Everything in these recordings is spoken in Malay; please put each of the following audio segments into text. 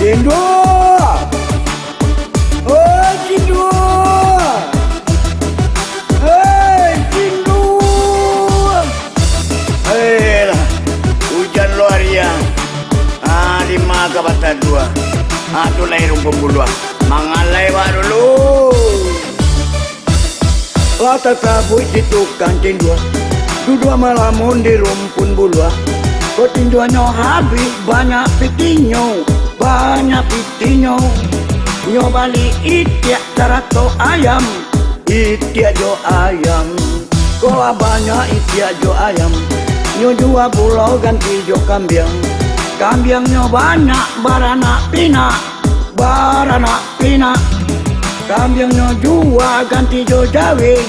Cendol. Oh, cendol. Hei, cendol. Hei lah, hujan luar ya. Lima ke bata dua. Atu lahir pembuluan. Mangalai wa dulu. Lata tabu tukang cendol. Dudua malamun di rumpun bulua. Kau tinjuannya habis banyak pitinyo. Banyak pitinyo. Nyo bali itiak tarato ayam. Itiak jo ayam. Kola banyak itiak jo ayam. Nyo jua pulau ganti jo kambiang. Kambiangnya banyak barana pina. Barana pina. Kambiangnya jua ganti jo jawi.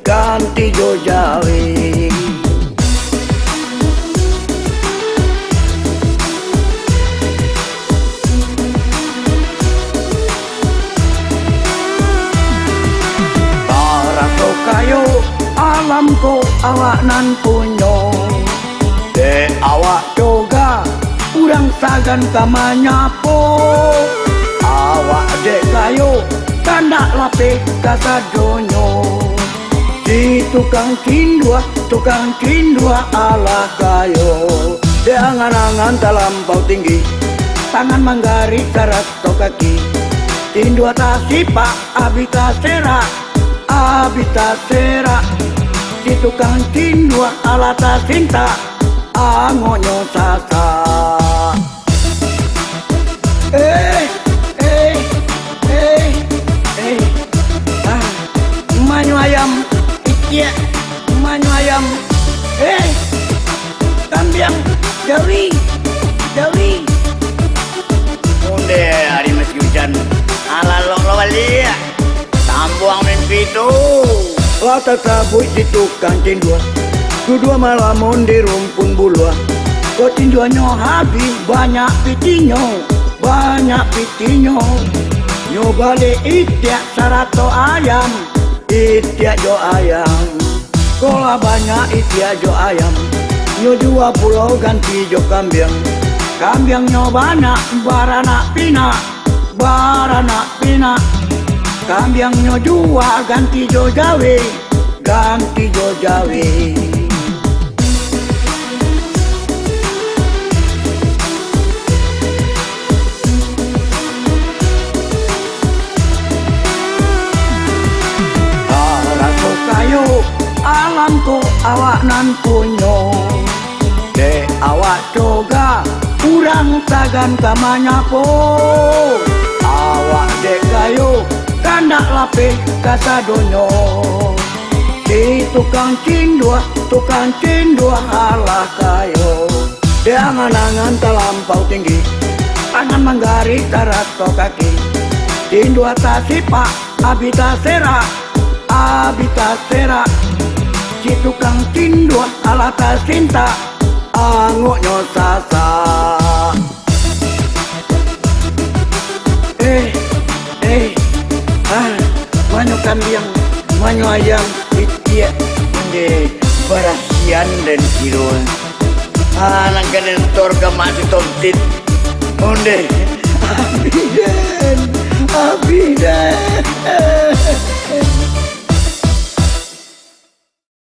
Ganti jo jawi. Barato kayo alam ko awak nan punyo. De awak coga urang sagan kamanya po. Awak dek kayo kandak lapik kasadonyo. Di tukang cindua ala kayo. De angan-angan talampau tinggi. Tangan manggari karato kaki. Cindua tasipa abita sera. Abita sera. Di tukang cindua ala tasinta. Angonyo sasa. Manyo ayam ikia. Manyo ayam. Kambiang Jawi. Jawi. Unde hari masih hujan. Ala lo walia. Tambuang mimpi itu. Lata tabu di tukang cendua. Dudua malamun di rumpun bulua. Kau tinjuannya habis banyak pitinyo. Banyak pitinyo. Nyo balik itiak sarato ayam. Itiak jo ayam. Kola banyak itiak jo ayam. Nyo jua pulau ganti jo kambiang. Kambiangnya banyak barana pina. Barana pina. Kambiangnya jua ganti jo jawi. Ganti jo jawi. Alam ko awak nan punyo. De awak coga urang tagan kamanya po. Awak dek kayo kandak lapik kasadonyo. Di tukang cindua halah kayo. De angan-angan talampau tinggi. Tangan manggari karato kaki. Cindua tasipa abita sera. Abita sera. Si tukang cindua ala tasinta. Angoknya sasa. Manyo kambiang, manyo ayam, itia, unde barasian dan kirun. Nangkanen torga mati tomtit, unde abidan, abidan.